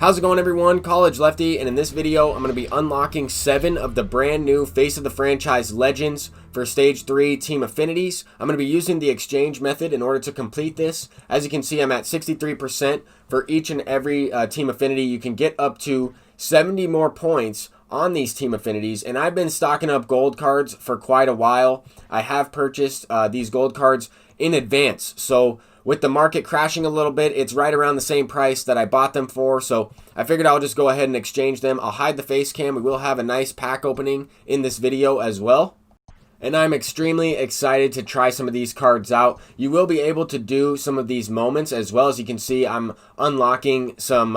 How's it going, everyone? College Lefty, and in this video I'm going to be unlocking 7 of the brand new Face of the Franchise Legends for Stage 3 Team Affinities. I'm going to be using the exchange method in order to complete this. As you can see, I'm at 63% for each and every Team Affinity. You can get up to 70 more points on these Team Affinities, and I've been stocking up gold cards for quite a while. I have purchased these gold cards in advance, so with the market crashing a little bit, it's right around the same price that I bought them for, so I figured I'll just go ahead and exchange them. I'll hide the face cam. We will have a nice pack opening in this video as well. And I'm extremely excited to try some of these cards out. You will be able to do some of these moments as well. As you can see, I'm unlocking some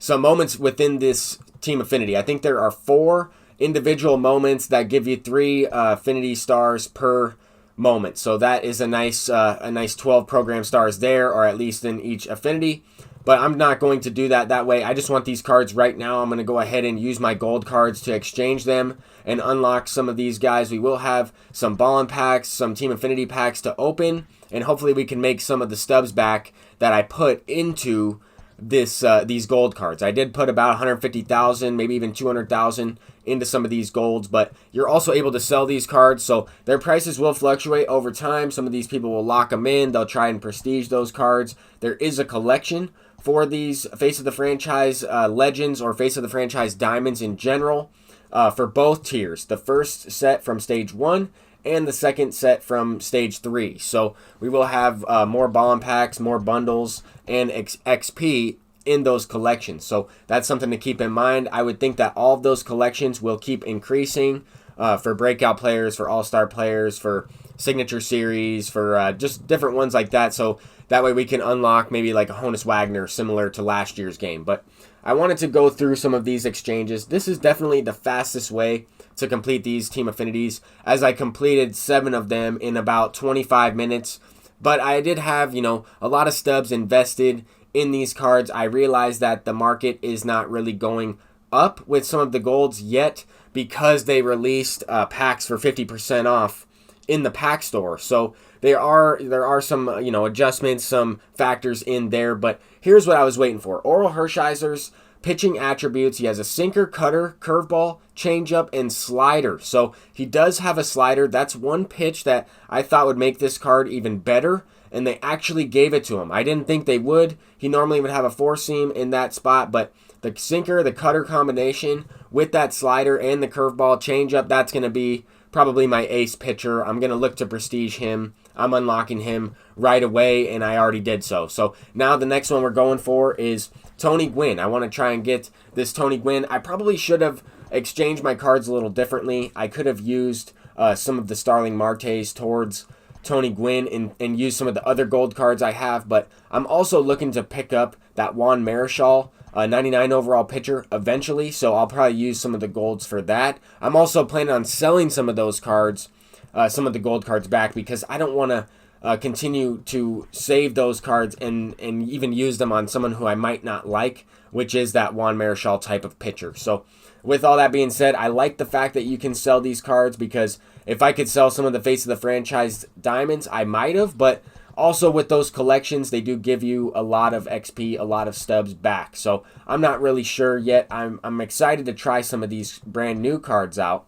moments within this Team Affinity. I think there are 4 individual moments that give you 3 affinity stars per moment. So that is a nice 12 program stars there, or at least in each affinity. But I'm not going to do that way. I just want these cards right now. I'm going to go ahead and use my gold cards to exchange them and unlock some of these guys. We will have some ballin packs, some Team Affinity packs to open, and hopefully we can make some of the stubs back that I put into this these gold cards. I did put about 150,000, maybe even 200,000 into some of these golds, but you're also able to sell these cards, so their prices will fluctuate over time. Some of these people will lock them in. They'll try and prestige those cards. There is a collection for these Face of the Franchise Legends or Face of the Franchise Diamonds in general for both tiers. The first set from Stage 1 and the second set from Stage 3. So we will have more ballin packs, more bundles, and XP in those collections. So that's something to keep in mind. I would think that all of those collections will keep increasing for breakout players, for all-star players, for signature series, for just different ones like that. So that way we can unlock maybe like a Honus Wagner similar to last year's game. But I wanted to go through some of these exchanges. This is definitely the fastest way to complete these Team Affinities, as I completed 7 of them in about 25 minutes. But I did have, a lot of stubs invested in these cards. I realized that the market is not really going up with some of the golds yet because they released packs for 50% off in the pack store. So there are some adjustments, some factors in there. But here's what I was waiting for: Oral Hershiser's pitching attributes. He has a sinker, cutter, curveball, changeup, and slider. So he does have a slider. That's one pitch that I thought would make this card even better, and they actually gave it to him. I didn't think they would. He normally would have a 4-seam in that spot, but the sinker, the cutter combination with that slider and the curveball changeup, that's going to be probably my ace pitcher. I'm going to look to prestige him. I'm unlocking him right away, and I already did so. So now the next one we're going for is Tony Gwynn. I want to try and get this Tony Gwynn. I probably should have exchanged my cards a little differently. I could have used some of the Starling Martes towards Tony Gwynn and use some of the other gold cards I have, but I'm also looking to pick up that Juan Marichal 99 overall pitcher eventually, so I'll probably use some of the golds for that. I'm also planning on selling some of those cards, some of the gold cards back, because I don't want to continue to save those cards and even use them on someone who I might not like, which is that Juan Marichal type of pitcher. So with all that being said, I like the fact that you can sell these cards, because if I could sell some of the Face of the Franchise Diamonds, I might have, but also with those collections, they do give you a lot of XP, a lot of stubs back. So I'm not really sure yet. I'm excited to try some of these brand new cards out.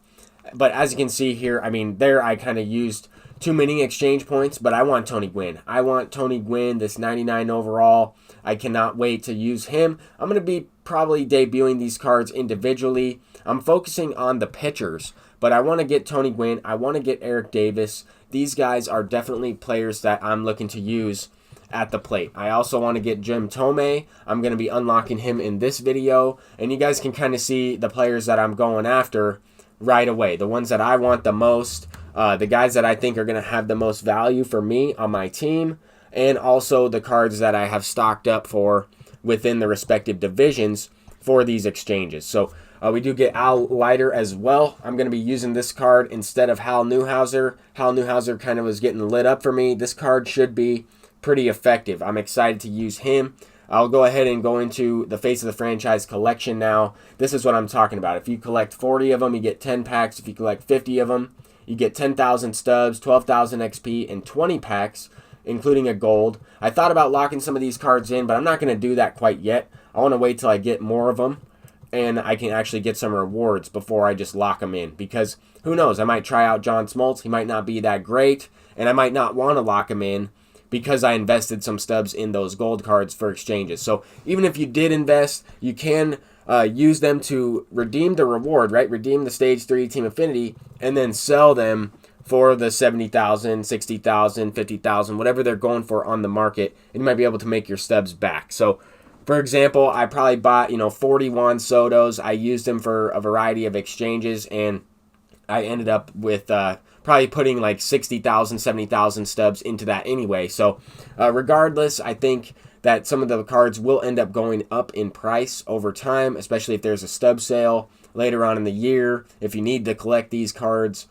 But as you can see here, I mean, there I kind of used too many exchange points, but I want Tony Gwynn. I want Tony Gwynn, this 99 overall. I cannot wait to use him. I'm going to be probably debuting these cards individually. I'm focusing on the pitchers, but I want to get Tony Gwynn. I want to get Eric Davis. These guys are definitely players that I'm looking to use at the plate. I also want to get Jim Thome. I'm going to be unlocking him in this video, and you guys can kind of see the players that I'm going after right away. The ones that I want the most, the guys that I think are going to have the most value for me on my team, and also the cards that I have stocked up for within the respective divisions for these exchanges. So we do get Al Leiter as well. I'm going to be using this card instead of Hal Newhouser. Hal Newhouser kind of was getting lit up for me. This card should be pretty effective. I'm excited to use him. I'll go ahead and go into the Face of the Franchise collection now. This is what I'm talking about. If you collect 40 of them, you get 10 packs. If you collect 50 of them, you get 10,000 stubs, 12,000 XP, and 20 packs, including a gold. I thought about locking some of these cards in, but I'm not going to do that quite yet. I want to wait till I get more of them and I can actually get some rewards before I just lock them in. Because who knows, I might try out John Smoltz. He might not be that great, and I might not want to lock him in because I invested some stubs in those gold cards for exchanges. So even if you did invest, you can use them to redeem the reward, right? Redeem the Stage 3 Team Affinity, and then sell them for the 70,000, 60,000, 50,000, whatever they're going for on the market, and you might be able to make your stubs back. So, for example, I probably bought 40 Juan Sotos. I used them for a variety of exchanges, and I ended up with probably putting like 60,000, 70,000 stubs into that anyway. So, regardless, I think that some of the cards will end up going up in price over time, especially if there's a stub sale later on in the year, if you need to collect these cards.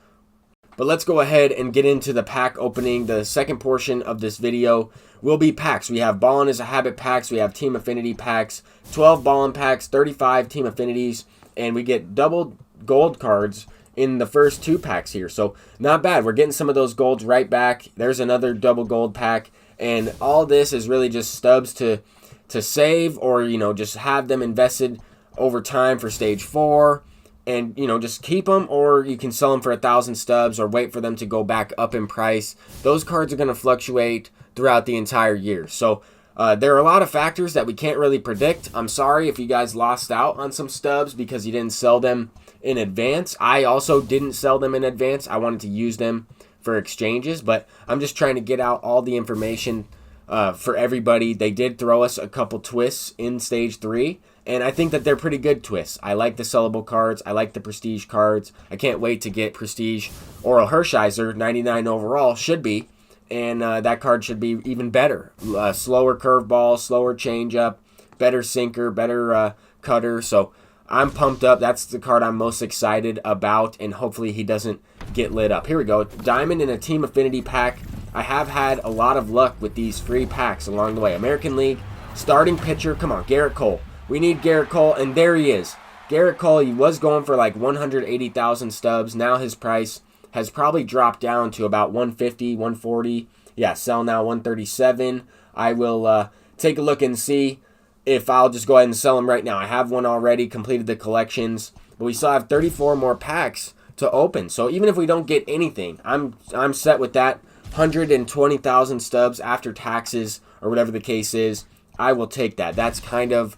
But let's go ahead and get into the pack opening. The second portion of this video will be packs. We have Ballin' is a Habit packs, we have Team Affinity packs, 12 Ballin' packs, 35 Team Affinities, and we get double gold cards in the first 2 packs here. So not bad. We're getting some of those golds right back. There's another double gold pack, and all this is really just stubs to save, or just have them invested over time for stage 4. And, just keep them, or you can sell them for 1,000 stubs or wait for them to go back up in price. Those cards are going to fluctuate throughout the entire year. So there are a lot of factors that we can't really predict. I'm sorry if you guys lost out on some stubs because you didn't sell them in advance. I also didn't sell them in advance. I wanted to use them for exchanges, but I'm just trying to get out all the information for everybody. They did throw us a couple twists in Stage 3. And I think that they're pretty good twists. I like the sellable cards. I like the prestige cards. I can't wait to get prestige Oral Hershiser, 99 overall, should be. And that card should be even better. Slower curveball, slower changeup, better sinker, better cutter. So I'm pumped up. That's the card I'm most excited about. And hopefully he doesn't get lit up. Here we go. Diamond in a Team Affinity pack. I have had a lot of luck with these free packs along the way. American League, starting pitcher. Come on, Garrett Cole. We need Garrett Cole, and there he is. Garrett Cole, he was going for like 180,000 stubs. Now his price has probably dropped down to about 150, 140. Yeah, sell now 137. I will take a look and see if I'll just go ahead and sell him right now. I have one already, completed the collections, but we still have 34 more packs to open. So even if we don't get anything, I'm set with that 120,000 stubs after taxes or whatever the case is. I will take that. That's kind of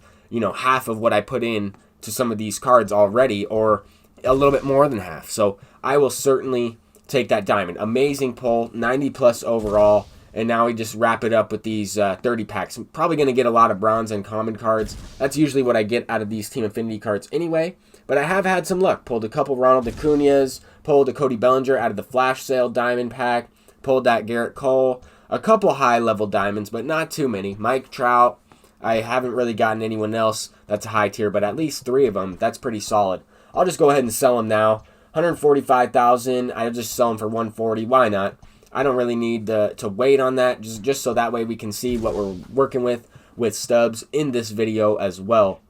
half of what I put in to some of these cards already, or a little bit more than half. So I will certainly take that diamond. Amazing pull, 90 plus overall, and now we just wrap it up with these 30 packs. I'm probably going to get a lot of bronze and common cards. That's usually what I get out of these Team Affinity cards anyway, but I have had some luck. Pulled a couple Ronald Acuñas, pulled a Cody Bellinger out of the flash sale diamond pack, pulled that Garrett Cole, a couple high-level diamonds, but not too many. Mike Trout. I haven't really gotten anyone else that's a high tier, but at least 3 of them. That's pretty solid. I'll just go ahead and sell them now. 145,000. I'll just sell them for 140. Why not? I don't really need to wait on that, just so that way we can see what we're working with stubs in this video as well.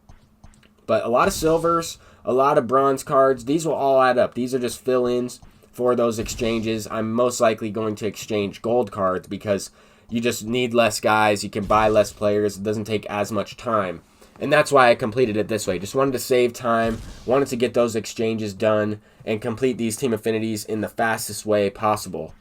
But a lot of silvers, a lot of bronze cards. These will all add up. These are just fill-ins for those exchanges. I'm most likely going to exchange gold cards because you just need less guys. You can buy less players. It doesn't take as much time. And that's why I completed it this way. Just wanted to save time. Wanted to get those exchanges done and complete these Team Affinities in the fastest way possible.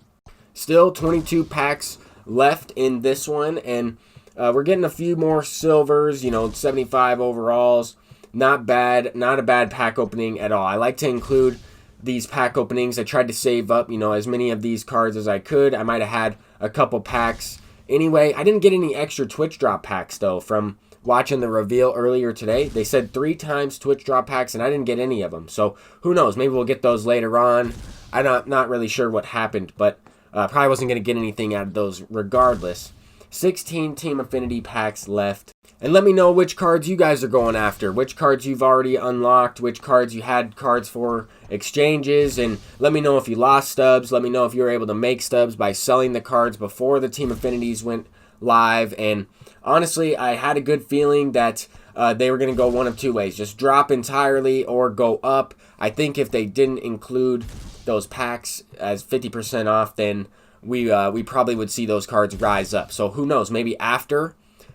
Still 22 packs left in this one. And we're getting a few more silvers. 75 overalls. Not bad. Not a bad pack opening at all. I like to include these pack openings. I tried to save up, as many of these cards as I could. I might have had a couple packs. Anyway, I didn't get any extra Twitch drop packs, though, from watching the reveal earlier today. They said 3 times Twitch drop packs, and I didn't get any of them. So, who knows? Maybe we'll get those later on. I'm not really sure what happened, but probably wasn't going to get anything out of those regardless. 16 Team Affinity packs left. And let me know which cards you guys are going after, which cards you've already unlocked, which cards you had cards for exchanges, and let me know if you lost stubs. Let me know if you were able to make stubs by selling the cards before the Team Affinities went live. And honestly, I had a good feeling that they were going to go one of 2 ways, just drop entirely or go up. I think if they didn't include those packs as 50% off, then we probably would see those cards rise up. So who knows, maybe after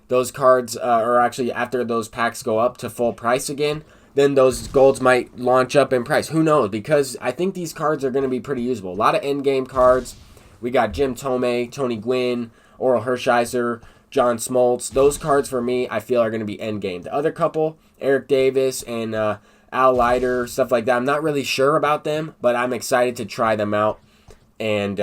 those cards, or actually after those packs go up to full price again, then those golds might launch up in price. Who knows? Because I think these cards are going to be pretty usable. A lot of endgame cards. We got Jim Thome, Tony Gwynn, Oral Hershiser, John Smoltz. Those cards for me, I feel are going to be endgame. The other couple, Eric Davis and Al Leiter, stuff like that, I'm not really sure about them, but I'm excited to try them out and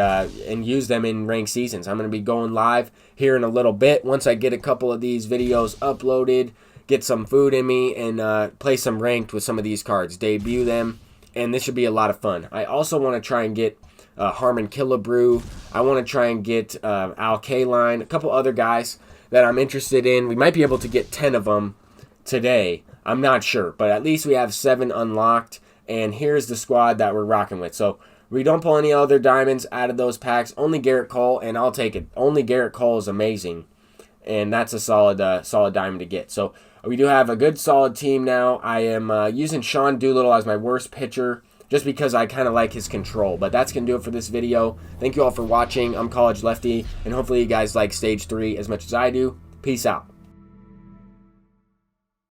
use them in ranked seasons. I'm going to be going live here in a little bit once I get a couple of these videos uploaded, get some food in me, and play some ranked with some of these cards, debut them, and this should be a lot of fun. I also want to try and get Harmon Killebrew. I want to try and get Al Kaline, a couple other guys that I'm interested in. We might be able to get 10 of them today. I'm not sure, but at least we have 7 unlocked, and here's the squad that we're rocking with. So we don't pull any other diamonds out of those packs, only Garrett Cole, and I'll take it. Only Garrett Cole is amazing, and that's a solid diamond to get. So we do have a good solid team now. I am using Sean Doolittle as my worst pitcher just because I kind of like his control. But that's going to do it for this video. Thank you all for watching. I'm College Lefty, and hopefully you guys like Stage 3 as much as I do. Peace out.